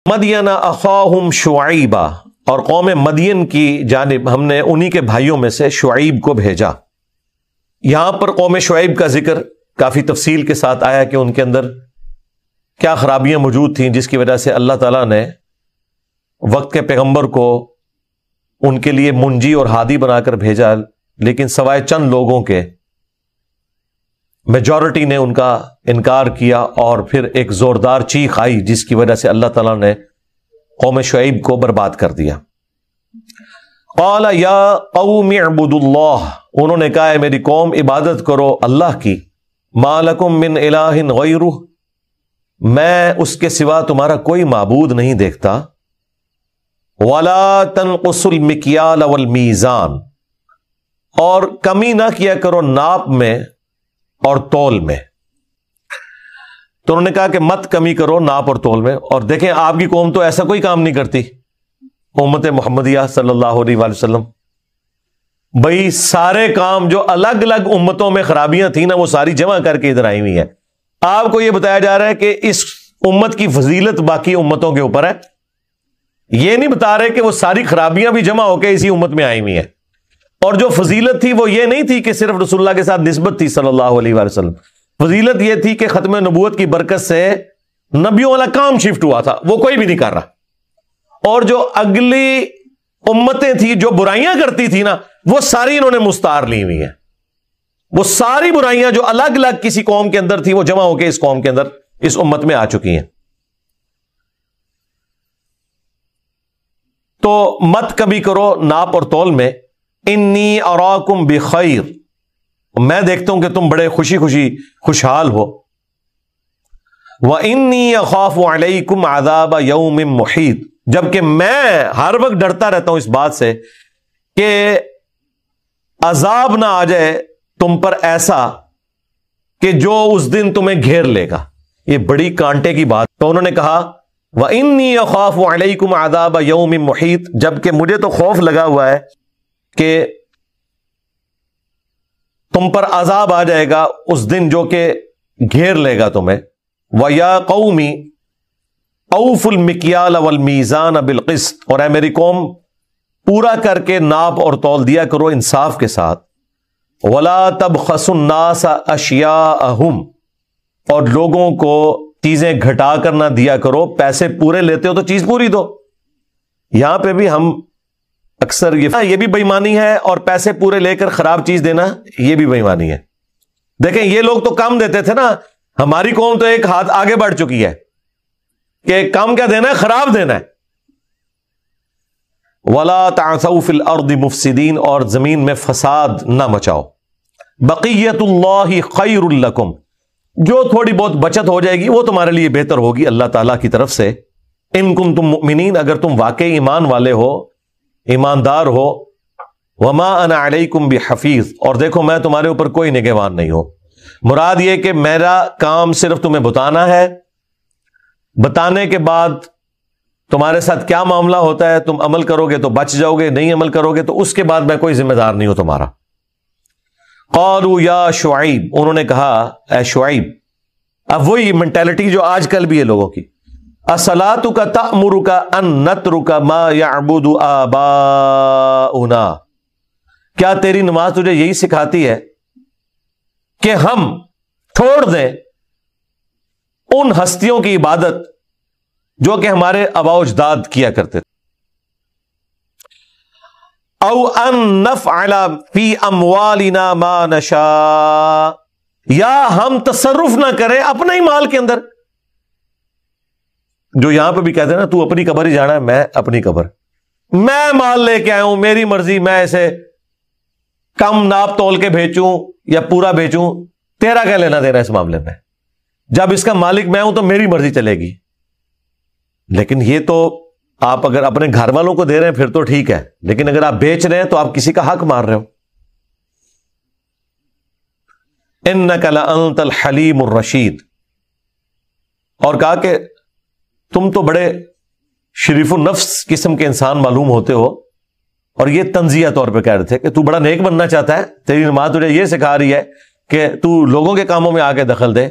مدین اخاہم شعیبا، اور قوم مدین کی جانب ہم نے انہی کے بھائیوں میں سے شعیب کو بھیجا۔ یہاں پر قوم شعیب کا ذکر کافی تفصیل کے ساتھ آیا کہ ان کے اندر کیا خرابیاں موجود تھیں جس کی وجہ سے اللہ تعالیٰ نے وقت کے پیغمبر کو ان کے لیے منجی اور ہادی بنا کر بھیجا، لیکن سوائے چند لوگوں کے میجورٹی نے ان کا انکار کیا، اور پھر ایک زوردار چیخ آئی جس کی وجہ سے اللہ تعالیٰ نے قوم شعیب کو برباد کر دیا۔ قال یا قوم اعبدوا اللہ، انہوں نے کہا ہے میری قوم عبادت کرو اللہ کی، ما لکم من الہ غیرہ، میں اس کے سوا تمہارا کوئی معبود نہیں دیکھتا، ولا تنقصوا المکیال والمیزان، اور کمی نہ کیا کرو ناپ میں اور تول میں۔ تو انہوں نے کہا کہ مت کمی کرو ناپ اور تول میں۔ اور دیکھیں آپ کی قوم تو ایسا کوئی کام نہیں کرتی، امت محمدیہ صلی اللہ علیہ وآلہ وسلم، بھئی سارے کام جو الگ الگ امتوں میں خرابیاں تھیں نا وہ ساری جمع کر کے ادھر آئی ہوئی ہیں۔ آپ کو یہ بتایا جا رہا ہے کہ اس امت کی فضیلت باقی امتوں کے اوپر ہے، یہ نہیں بتا رہے کہ وہ ساری خرابیاں بھی جمع ہو کے اسی امت میں آئی ہوئی ہیں۔ اور جو فضیلت تھی وہ یہ نہیں تھی کہ صرف رسول اللہ کے ساتھ نسبت تھی صلی اللہ علیہ وآلہ وسلم، فضیلت یہ تھی کہ ختم نبوت کی برکت سے نبیوں والا کام شفٹ ہوا تھا، وہ کوئی بھی نہیں کر رہا۔ اور جو اگلی امتیں تھیں جو برائیاں کرتی تھی نا وہ ساری انہوں نے مستعار لی ہوئی ہیں، وہ ساری برائیاں جو الگ الگ کسی قوم کے اندر تھی وہ جمع ہو کے اس قوم کے اندر اس امت میں آ چکی ہیں۔ تو مت کبھی کرو ناپ اور تول میں۔ انی اراکم بخیر، میں دیکھتا ہوں کہ تم بڑے خوشی خوشحال ہو۔ وانی اخاف علیکم عذاب یوم محیط، جبکہ میں ہر وقت ڈرتا رہتا ہوں اس بات سے کہ عذاب نہ آ جائے تم پر ایسا کہ جو اس دن تمہیں گھیر لے گا۔ یہ بڑی کانٹے کی بات۔ تو انہوں نے کہا وانی اخاف علیکم عذاب یوم محیط، جبکہ مجھے تو خوف لگا ہوا ہے کہ تم پر عذاب آ جائے گا اس دن جو کہ گھیر لے گا تمہیں۔ وَيَا قَوْمِ أَوْفُوا الْمِكْيَالَ وَالْمِيزَانَ بِالْقِسْطِ، اور اے میری قوم پورا کر کے ناپ اور تول دیا کرو انصاف کے ساتھ۔ وَلَا تَبْخَسُوا النَّاسَ أَشْيَاءَهُمْ، اور لوگوں کو چیزیں گھٹا کر نہ دیا کرو، پیسے پورے لیتے ہو تو چیز پوری دو۔ یہاں پہ بھی ہم اکثر یہ بھی بے ایمانی ہے، اور پیسے پورے لے کر خراب چیز دینا یہ بھی بے ایمانی ہے۔ دیکھیں یہ لوگ تو کم دیتے تھے نا، ہماری قوم تو ایک ہاتھ آگے بڑھ چکی ہے کہ کم کیا دینا ہے، خراب دینا ہے۔ وَلَا تَعْثَوْا فِي الْأَرْضِ مُفْسِدِينَ، اور زمین میں فساد نہ مچاؤ۔ بقیت اللہ خیر لکم، جو تھوڑی بہت بچت ہو جائے گی وہ تمہارے لیے بہتر ہوگی اللہ تعالیٰ کی طرف سے۔ ان کنتم مؤمنین، اگر تم واقعی ایمان والے ہو، ایماندار ہو۔ وما انا علیکم بحفیظ، اور دیکھو میں تمہارے اوپر کوئی نگہبان نہیں ہوں۔ مراد یہ کہ میرا کام صرف تمہیں بتانا ہے، بتانے کے بعد تمہارے ساتھ کیا معاملہ ہوتا ہے، تم عمل کرو گے تو بچ جاؤ گے، نہیں عمل کرو گے تو اس کے بعد میں کوئی ذمہ دار نہیں ہوں تمہارا۔ قالوا یا شعیب، انہوں نے کہا اے شعیب، اب وہی مینٹیلٹی جو آج کل بھی ہے لوگوں کی، اصلاتک تأمرک ان نترک ما یعبد آباؤنا، کیا تیری نماز تجھے یہی سکھاتی ہے کہ ہم چھوڑ دیں ان ہستیوں کی عبادت جو کہ ہمارے آباء و اجداد کیا کرتے تھے؟ او ان نفعل فی اموالنا ما نشاء، یا ہم تصرف نہ کریں اپنے ہی مال کے اندر۔ جو یہاں پہ بھی کہتے ہیں نا تو اپنی قبر ہی جانا ہے، میں اپنی قبر، میں مال لے کے آیا ہوں، میری مرضی، میں اسے کم ناپ تول کے بھیچوں یا پورا بھیچوں، تیرا کیا لینا دینا اس معاملے میں؟ جب اس کا مالک میں ہوں تو میری مرضی چلے گی۔ لیکن یہ تو آپ اگر اپنے گھر والوں کو دے رہے ہیں پھر تو ٹھیک ہے، لیکن اگر آپ بیچ رہے ہیں تو آپ کسی کا حق مار رہے ہو۔ اِنَّكَ لَأَنْتَ الْحَلِيمُ الرَّشِيدُ، اور کہا کہ تم تو بڑے شریف النفس قسم کے انسان معلوم ہوتے ہو، اور یہ تنزیہ طور پہ کہہ رہے تھے کہ تو بڑا نیک بننا چاہتا ہے، تیری نماز تجھے یہ سکھا رہی ہے کہ تو لوگوں کے کاموں میں آ کے دخل دے،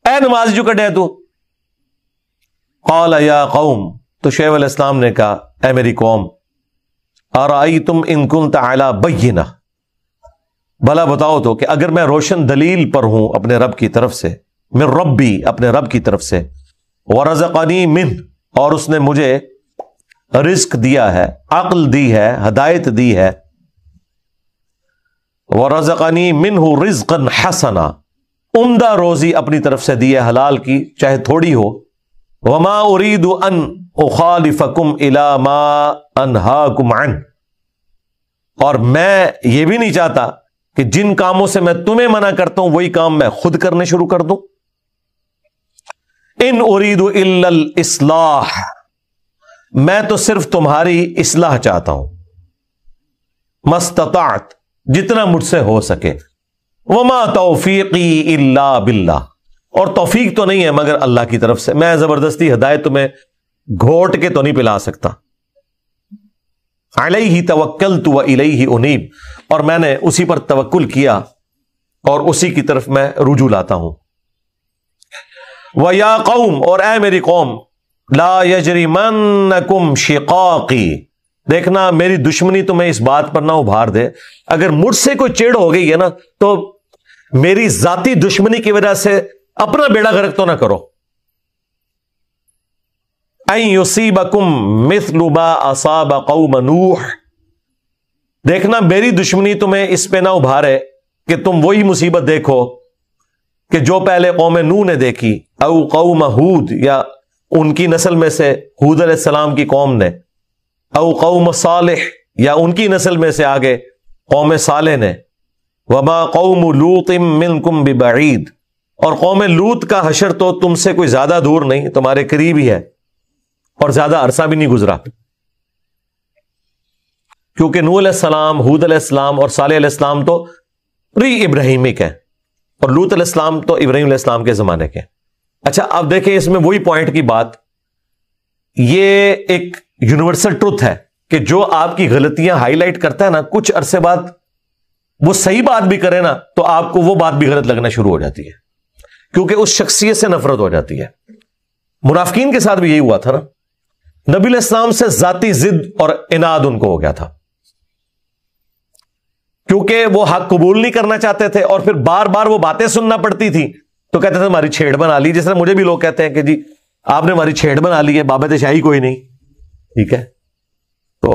اے نماز جو کٹے تو۔ قال یا قوم، تو شعیب علیہ السلام نے کہا اے میری قوم ارأیتم ان کنت علی بینہ، بھلا بتاؤ تو کہ اگر میں روشن دلیل پر ہوں اپنے رب کی طرف سے، من ربی اپنے رب کی طرف سے، ورزقنی منہ اور اس نے مجھے رزق دیا ہے، عقل دی ہے، ہدایت دی ہے، ورزقنی منہ رزقا حسنا عمدہ روزی اپنی طرف سے دی ہے حلال کی چاہے تھوڑی ہو، وما اريد ان اخالفکم الی ما انہاکم عنہ اور میں یہ بھی نہیں چاہتا کہ جن کاموں سے میں تمہیں منع کرتا ہوں وہی کام میں خود کرنے شروع کر دوں، ان اريد الا الاصلاح میں تو صرف تمہاری اصلاح چاہتا ہوں، ما استطعت جتنا مجھ سے ہو سکے، وما توفیقی الا باللہ اور توفیق تو نہیں ہے مگر اللہ کی طرف سے، میں زبردستی ہدایت تمہیں گھوٹ کے تو نہیں پلا سکتا، علیہ توکلت والیہ انیب اور میں نے اسی پر توکل کیا اور اسی کی طرف میں رجوع لاتا ہوں، وَيَا قَوْمْ اور اے میری قوم لَا يَجْرِمَنَّكُمْ شِقَاقِي دیکھنا میری دشمنی تمہیں اس بات پر نہ ابھار دے، اگر مجھ سے کوئی چڑ ہو گئی ہے نا تو میری ذاتی دشمنی کی وجہ سے اپنا بیڑا غرق تو نہ کرو، اَن يُصِيبَكُمْ مِثْلُ مَا أَصَابَ قَوْمَ نُوحٍ دیکھنا میری دشمنی تمہیں اس پہ نہ ابھارے کہ تم وہی مصیبت دیکھو کہ جو پہلے قوم نوح نے دیکھی، او قوم ہود یا ان کی نسل میں سے ہود علیہ السلام کی قوم نے، او قوم صالح یا ان کی نسل میں سے آگے قوم صالح نے، وما قوم لوط منکم ببعید اور قوم لوط کا حشر تو تم سے کوئی زیادہ دور نہیں، تمہارے قریب ہی ہے اور زیادہ عرصہ بھی نہیں گزرا، کیونکہ نوح علیہ السلام، ہود علیہ السلام اور صالح علیہ السلام تو پری ابراہیمک ہیں اور لوط علیہ السلام تو ابراہیم علیہ السلام کے زمانے کے۔ اچھا اب دیکھیں اس میں وہی پوائنٹ کی بات، یہ ایک یونیورسل ٹروتھ ہے کہ جو آپ کی غلطیاں ہائی لائٹ کرتا ہے نا، کچھ عرصے بعد وہ صحیح بات بھی کرے نا تو آپ کو وہ بات بھی غلط لگنا شروع ہو جاتی ہے، کیونکہ اس شخصیت سے نفرت ہو جاتی ہے۔ منافقین کے ساتھ بھی یہی ہوا تھا نا، نبی علیہ السلام سے ذاتی ضد اور اناد ان کو ہو گیا تھا، کیونکہ وہ حق قبول نہیں کرنا چاہتے تھے اور پھر بار بار وہ باتیں سننا پڑتی تھی تو کہتے تھے ہماری چھیڑ بنا لی، جس طرح مجھے بھی لوگ کہتے ہیں کہ جی آپ نے ہماری چھیڑ بنا لی ہے، بابت شاہی کوئی نہیں، ٹھیک ہے، تو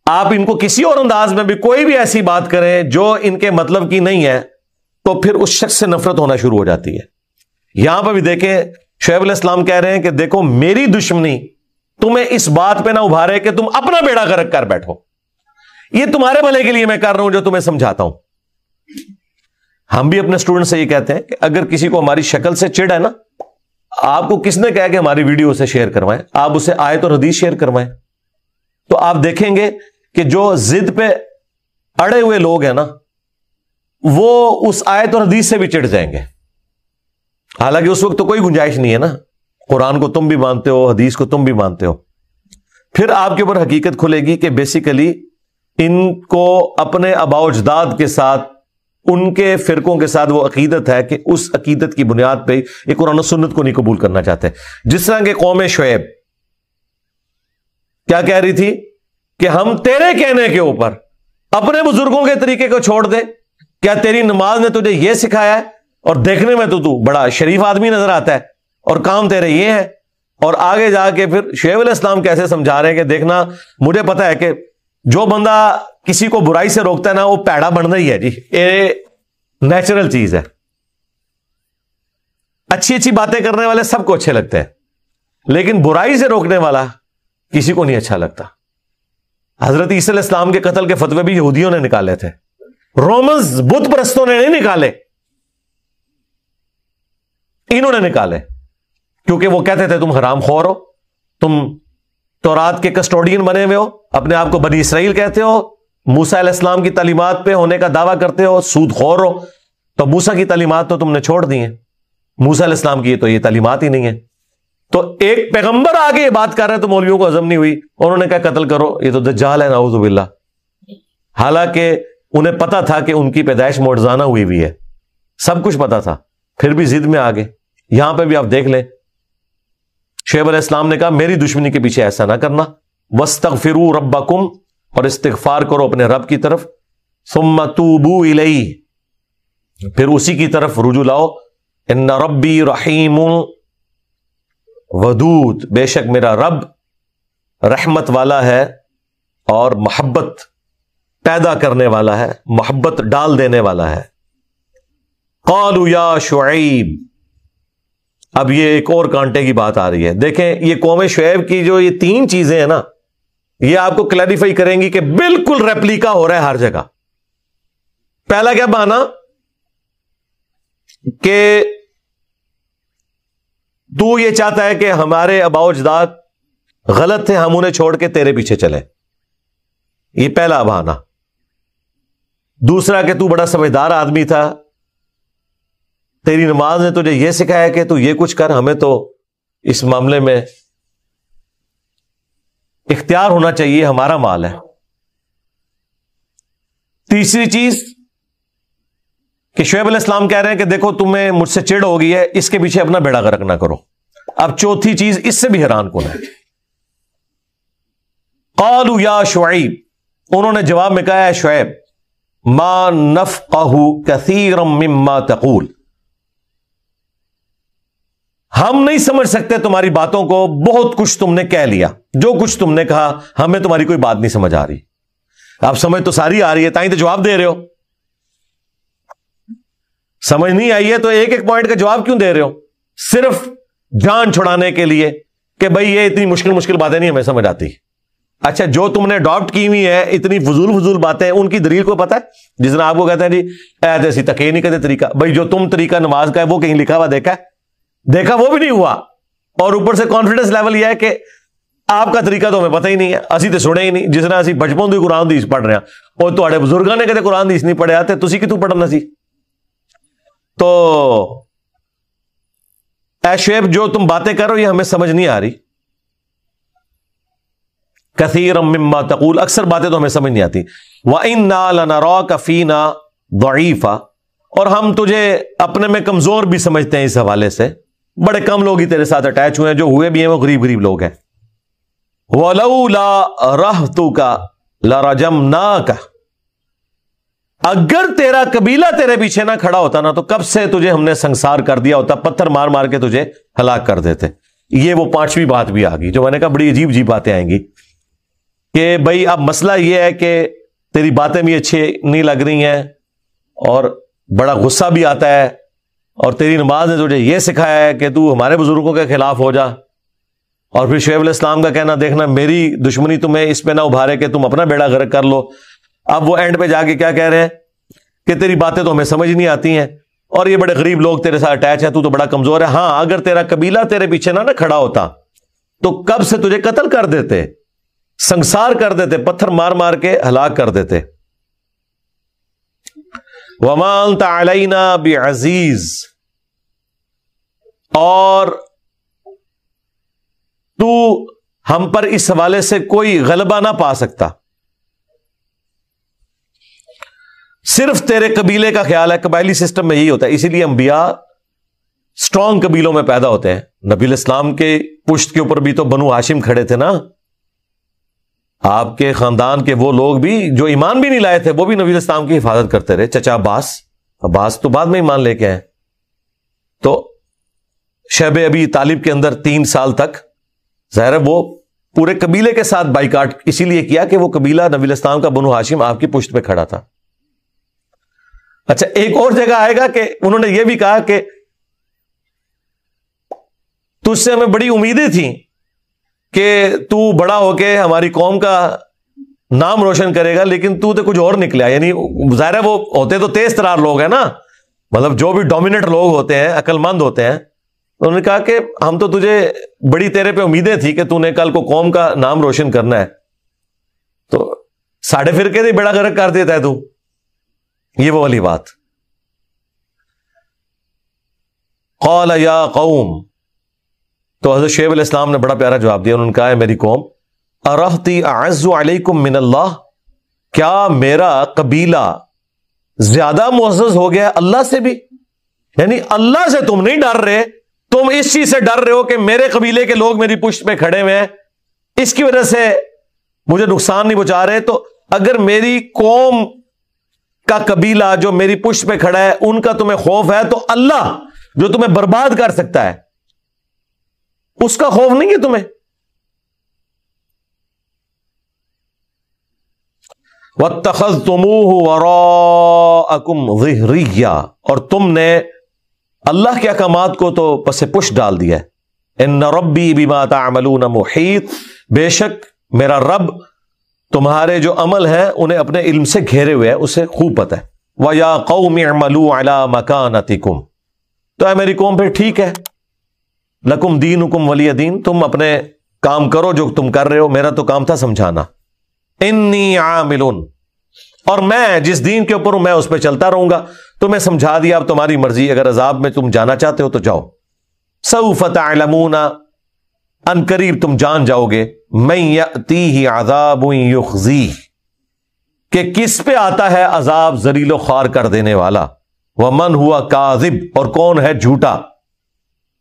آپ ان کو کسی اور انداز میں بھی کوئی بھی ایسی بات کریں جو ان کے مطلب کی نہیں ہے تو پھر اس شخص سے نفرت ہونا شروع ہو جاتی ہے۔ یہاں پہ بھی دیکھیں شعیب علیہ السلام کہہ رہے ہیں کہ دیکھو میری دشمنی تمہیں اس بات پہ نہ ابھارے کہ تم اپنا بیڑا غرق کر بیٹھو، یہ تمہارے بھلے کے لیے میں کر رہا ہوں جو تمہیں سمجھاتا ہوں۔ ہم بھی اپنے اسٹوڈنٹ سے یہ کہتے ہیں کہ اگر کسی کو ہماری شکل سے چڑ ہے نا، آپ کو کس نے کہا کہ ہماری ویڈیو سے شیئر کروائیں، آپ اسے آیت اور حدیث شیئر کروائیں، تو آپ دیکھیں گے کہ جو ضد پہ اڑے ہوئے لوگ ہیں نا وہ اس آیت اور حدیث سے بھی چڑ جائیں گے، حالانکہ اس وقت تو کوئی گنجائش نہیں ہے نا، قرآن کو تم بھی مانتے ہو، حدیث کو تم بھی مانتے ہو۔ پھر آپ کے اوپر حقیقت کھلے گی کہ بیسیکلی ان کو اپنے آباء و اجداد کے ساتھ، ان کے فرقوں کے ساتھ وہ عقیدت ہے کہ اس عقیدت کی بنیاد پہ یہ قرآن و سنت کو نہیں قبول کرنا چاہتے۔ جس طرح کہ قوم شعیب کیا کہہ رہی تھی کہ ہم تیرے کہنے کے اوپر اپنے بزرگوں کے طریقے کو چھوڑ دے، کیا تیری نماز نے تجھے یہ سکھایا ہے اور دیکھنے میں تو بڑا شریف آدمی نظر آتا ہے اور کام تیرے یہ ہے، اور آگے جا کے پھر شعیب علیہ السلام کیسے سمجھا رہے ہیں کہ دیکھنا مجھے پتا ہے کہ جو بندہ کسی کو برائی سے روکتا ہے نا وہ پیڑا بننا ہی ہے، جی یہ نیچرل چیز ہے، اچھی اچھی باتیں کرنے والے سب کو اچھے لگتے ہیں لیکن برائی سے روکنے والا کسی کو نہیں اچھا لگتا۔ حضرت عیسی علیہ السلام کے قتل کے فتوے بھی یہودیوں نے نکالے تھے، رومنز بت پرستوں نے نہیں نکالے، انہوں نے نکالے، کیونکہ وہ کہتے تھے تم حرام خور ہو، تم تورات کے کسٹوڈین بنے ہوئے ہو، اپنے آپ کو بنی اسرائیل کہتے ہو، موسیٰ علیہ السلام کی تعلیمات پہ ہونے کا دعویٰ کرتے ہو، سود خور ہو، تو موسیٰ کی تعلیمات تو تم نے چھوڑ دی ہیں، موسیٰ علیہ السلام کی تو یہ تعلیمات ہی نہیں ہے۔ تو ایک پیغمبر آگے یہ بات کر رہے ہیں تو مولویوں کو ہضم نہیں ہوئی، انہوں نے کہا قتل کرو، یہ تو دجال ہے نعوذ باللہ، حالانکہ انہیں پتا تھا کہ ان کی پیدائش معجزانہ ہوئی ہے، سب کچھ پتا تھا، پھر بھی ضد میں آگے۔ یہاں پہ بھی آپ دیکھ لیں شعیب علیہ السلام نے کہا میری دشمنی کے پیچھے ایسا نہ کرنا، وَاسْتَغْفِرُوا رَبَّكُمْ، اور استغفار کرو اپنے رب کی طرف، ثُمَّ تُوبُوا إِلَيْهِ، پھر اسی کی طرف رجوع لاؤ، ان ربی رحیم ودود، بے شک میرا رب رحمت والا ہے اور محبت پیدا کرنے والا ہے، محبت ڈال دینے والا ہے۔ قالوا یا شعیب، اب یہ ایک اور کانٹے کی بات آ رہی ہے۔ دیکھیں یہ قوم شعیب کی جو یہ تین چیزیں ہیں نا، یہ آپ کو کلیریفائی کریں گی کہ بالکل ریپلیکا ہو رہا ہے ہر جگہ۔ پہلا کیا بہانا کہ تو یہ چاہتا ہے کہ ہمارے آباء و اجداد غلط تھے، ہم انہیں چھوڑ کے تیرے پیچھے چلیں، یہ پہلا بہانا۔ دوسرا کہ تو بڑا سمجھدار آدمی تھا، تیری نماز نے تجھے یہ سکھایا کہ تو یہ کچھ کر، ہمیں تو اس معاملے میں اختیار ہونا چاہیے، ہمارا مال ہے۔ تیسری چیز کہ شعیب علیہ السلام کہہ رہے ہیں کہ دیکھو تمہیں مجھ سے چڑ ہو گئی ہے، اس کے پیچھے اپنا بیڑا غرق نہ کرو۔ اب چوتھی چیز اس سے بھی حیران کن ہے، قالوا یا شعیب، انہوں نے جواب میں کہا ہے شعیب، ما نفقہ کثیرا مما تقول، ہم نہیں سمجھ سکتے تمہاری باتوں کو، بہت کچھ تم نے کہہ لیا، جو کچھ تم نے کہا ہمیں تمہاری کوئی بات نہیں سمجھ آ رہی۔ اب سمجھ تو ساری آ رہی ہے، تائیں تو جواب دے رہے ہو، سمجھ نہیں آئی ہے تو ایک ایک پوائنٹ کا جواب کیوں دے رہے ہو؟ صرف جان چھڑانے کے لیے کہ بھئی یہ اتنی مشکل باتیں نہیں ہمیں سمجھ آتی۔ اچھا جو تم نے اڈاپٹ کی ہوئی ہے اتنی فضول باتیں، ان کی دلیل کو پتہ ہے؟ جس نے آپ کو کہتے ہیں جی ایسی تقی نہیں کہتے طریقہ، بھائی جو تم طریقہ نماز کا ہے وہ کہیں لکھا ہوا دیکھا وہ بھی نہیں ہوا، اور اوپر سے کانفیڈنس لیول یہ ہے کہ آپ کا طریقہ تو ہمیں پتہ ہی نہیں ہے، اسی تو سنے ہی نہیں، جس نے اسی بچپن تو قرآن حدیث پڑھ رہے ہیں، اور تھوڑے بزرگاں نے کہتے قرآن حدیث نہیں پڑھے آتے، تسی کتوں پڑھنا سی؟ تو اے شعیب جو تم باتیں کرو یہ ہمیں سمجھ نہیں آ رہی، کثیرا مما تقول، اکثر باتیں تو ہمیں سمجھ نہیں آتی، وَإِنَّا لَنَرَاكَ فِينَا ضَعِيفًا، اور ہم تجھے اپنے میں کمزور بھی سمجھتے ہیں، اس حوالے سے بڑے کم لوگ ہی تیرے ساتھ اٹیچ ہوئے ہیں، جو ہوئے بھی ہیں وہ غریب لوگ ہیں۔ وَلَوْلَا رَهْتُكَ لَرَجَمْنَاكَ، اگر تیرا قبیلہ تیرے پیچھے نہ کھڑا ہوتا نا تو کب سے تجھے ہم نے سنسار کر دیا ہوتا، پتھر مار مار کے تجھے ہلاک کر دیتے۔ یہ وہ پانچویں بات بھی آ گئی جو میں نے کہا بڑی عجیب باتیں آئیں گی کہ بھائی اب مسئلہ یہ ہے کہ تیری باتیں بھی اچھی نہیں لگ رہی ہیں اور بڑا غصہ بھی آتا ہے، اور تیری نماز نے تجھے یہ سکھایا ہے کہ تو ہمارے بزرگوں کے خلاف ہو جا، اور پھر شعیب علیہ السلام کا کہنا دیکھنا میری دشمنی تمہیں اس پہ نہ ابھارے کہ تم اپنا بیڑا غرق کر لو۔ اب وہ اینڈ پہ جا کے کیا کہہ رہے ہیں کہ تیری باتیں تو ہمیں سمجھ نہیں آتی ہیں، اور یہ بڑے غریب لوگ تیرے ساتھ اٹیچ ہیں، تو بڑا کمزور ہے۔ ہاں اگر تیرا قبیلہ تیرے پیچھے نہ کھڑا ہوتا تو کب سے تجھے قتل کر دیتے، سنسار کر دیتے، پتھر مار مار کے ہلاک کر دیتے۔ وَمَا أَنْتَ عَلَيْنَا بِعَزِيزٍ، اور تو ہم پر اس حوالے سے کوئی غلبہ نہ پا سکتا۔ صرف تیرے قبیلے کا خیال ہے، قبائلی سسٹم میں یہی ہوتا ہے، اسی لیے انبیاء سٹرونگ قبیلوں میں پیدا ہوتے ہیں۔ نبی علیہ السلام کے پشت کے اوپر بھی تو بنو ہاشم کھڑے تھے نا، آپ کے خاندان کے وہ لوگ بھی جو ایمان بھی نہیں لائے تھے وہ بھی نبی علیہ السلام کی حفاظت کرتے رہے۔ چچا عباس تو بعد میں ایمان لے کے آئے۔ تو شیب ابی طالب کے اندر 3 سال تک ظاہر ہے وہ پورے قبیلے کے ساتھ بائیکاٹ اسی لیے کیا کہ وہ قبیلہ نبی علیہ السلام کا بنو ہاشم آپ کی پشت پہ کھڑا تھا۔ اچھا ایک اور جگہ آئے گا کہ انہوں نے یہ بھی کہا کہ تجھ سے ہمیں بڑی امیدیں تھیں کہ تو بڑا ہو کے ہماری قوم کا نام روشن کرے گا، لیکن تو کچھ اور نکلا۔ یعنی ظاہر ہے وہ ہوتے تو تیز ترار لوگ ہیں نا، مطلب جو بھی ڈومیننٹ لوگ ہوتے ہیں، عقل مند ہوتے ہیں، انہوں نے کہا کہ ہم تو تجھے بڑی تیرے پہ امیدیں تھی کہ تو نے کل کو قوم کا نام روشن کرنا ہے، تو ساڑھے فرقے سے بیڑا غرق کر دیتا ہے تو۔ یہ وہ والی بات۔ قال یا قوم، تو حضرت شعیب علیہ السلام نے بڑا پیارا جواب دیا، انہوں نے کہا ہے میری قوم، ارہتی اعز علیکم من اللہ، کیا میرا قبیلہ زیادہ معزز ہو گیا اللہ سے بھی؟ یعنی اللہ سے تم نہیں ڈر رہے تم اس چیز سے ڈر رہے ہو کہ میرے قبیلے کے لوگ میری پشت پہ کھڑے ہوئے ہیں، اس کی وجہ سے مجھے نقصان نہیں پہنچا رہے، تو اگر میری قوم کا قبیلہ جو میری پشت پہ کھڑا ہے ان کا تمہیں خوف ہے، تو اللہ جو تمہیں برباد کر سکتا ہے اس کا خوف نہیں ہے تمہیں؟ وَاتَّخَذْتُمُوهُ وَرَاءَكُمْ ظِهْرِيًّا، اور تم نے اللہ کے احکامات کو تو پس پش ڈال دیا ہے۔ إِنَّ رَبِّي بِمَا تَعْمَلُونَ مُحِيطٌ، بے شک میرا رب تمہارے جو عمل ہیں انہیں اپنے علم سے گھیرے ہوئے ہے، اسے خوب پتہ ہے۔ وَيَا قَوْمِ اعْمَلُوا عَلَىٰ مَكَانَتِكُمْ، تو اے میری قوم پھر ٹھیک ہے، لَكُمْ دِينُكُمْ وَلِيَ دِين، تم اپنے کام کرو جو تم کر رہے ہو، میرا تو کام تھا سمجھانا۔ انی عامل، اور میں جس دین کے اوپر ہوں میں اس پہ چلتا رہوں گا، تمہیں سمجھا دیا، اب تمہاری مرضی، اگر عذاب میں تم جانا چاہتے ہو تو جاؤ۔ سوف تعلمون، ان قریب تم جان جاؤ گے، من یأتیہ عذاب یخزیہ، کہ کس پہ آتا ہے عذاب ذلیل و خوار کر دینے والا، ومن ہوا کاذب، اور کون ہے جھوٹا۔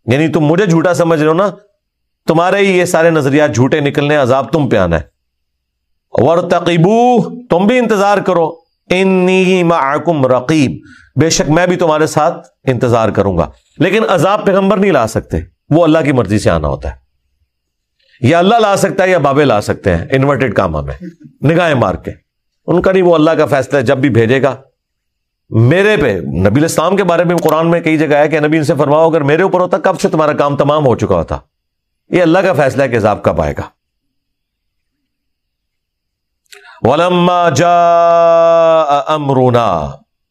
یعنی تم مجھے جھوٹا سمجھ رہے ہو نا، تمہارے ہی یہ سارے نظریات جھوٹے نکلنے، عذاب تم پہ آنا ہے۔ وَارْتَقِبُوهُ، تم بھی انتظار کرو، انی معکم رقیب، بے شک میں بھی تمہارے ساتھ انتظار کروں گا۔ لیکن عذاب پیغمبر نہیں لا سکتے، وہ اللہ کی مرضی سے آنا ہوتا ہے، یا اللہ لا سکتا ہے یا بابے لا سکتے ہیں، انورٹڈ کاما میں نگاہیں مار کے، ان کا نہیں، وہ اللہ کا فیصلہ ہے، جب بھی بھیجے گا میرے پہ۔ نبی الاسلام کے بارے میں قرآن میں کئی جگہ ہے کہ نبی ان سے فرماؤ اگر میرے اوپر ہوتا کب سے تمہارا کام تمام ہو چکا ہوتا، یہ اللہ کا فیصلہ ہے کہ عذاب کب آئے گا۔ وَلَمَّا جَاءَ أَمْرُنَا،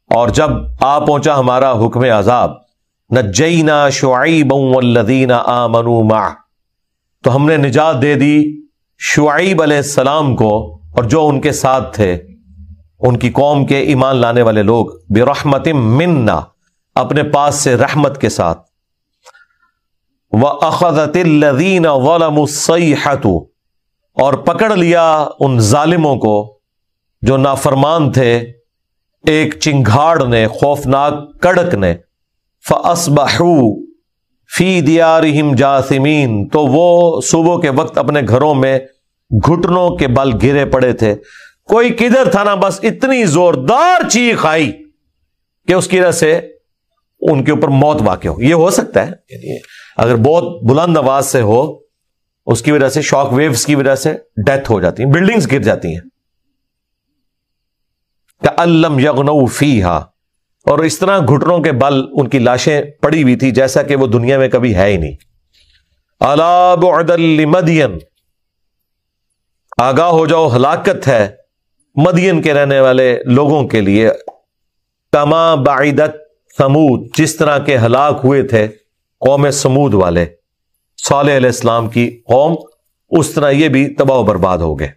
اور جب آ پہنچا ہمارا حکم عذاب، نَجَّيْنَا شُعَيْبًا وَالَّذِينَ آمَنُوا مَعَهُ، تو ہم نے نجات دے دی شعیب علیہ السلام کو اور جو ان کے ساتھ تھے، ان کی قوم کے ایمان لانے والے لوگ، بِرَحْمَةٍ مِنَّا، اپنے پاس سے رحمت کے ساتھ، وَأَخَذَتِ الَّذِينَ ظَلَمُوا الصَّيْحَةُ، اور پکڑ لیا ان ظالموں کو جو نافرمان تھے ایک چنگھاڑ نے، خوفناک کڑک نے، فَأَصْبَحُوا فِي دِيَارِهِمْ جَاثِمِينَ، تو وہ صبح کے وقت اپنے گھروں میں گھٹنوں کے بل گرے پڑے تھے۔ کوئی کدھر تھا نا، بس اتنی زوردار چیخ آئی کہ اس کی وجہ سے ان کے اوپر موت واقع ہو۔ یہ ہو سکتا ہے، یعنی اگر بہت بلند آواز سے ہو، اس کی وجہ سے شاک ویوز کی وجہ سے ڈیتھ ہو جاتی ہیں، بلڈنگز گر جاتی ہیں۔ کأن لم یغنوا فیہا، اور اس طرح گھٹنوں کے بل ان کی لاشیں پڑی ہوئی تھی جیسا کہ وہ دنیا میں کبھی ہے ہی نہیں۔ الا بعدا لمدین، آگاہ ہو جاؤ، ہلاکت ہے مدین کے رہنے والے لوگوں کے لیے، کما بعدت ثمود، جس طرح کے ہلاک ہوئے تھے قوم سمود والے، صالح علیہ السلام کی قوم، اس طرح یہ بھی تباہ و برباد ہو گئے۔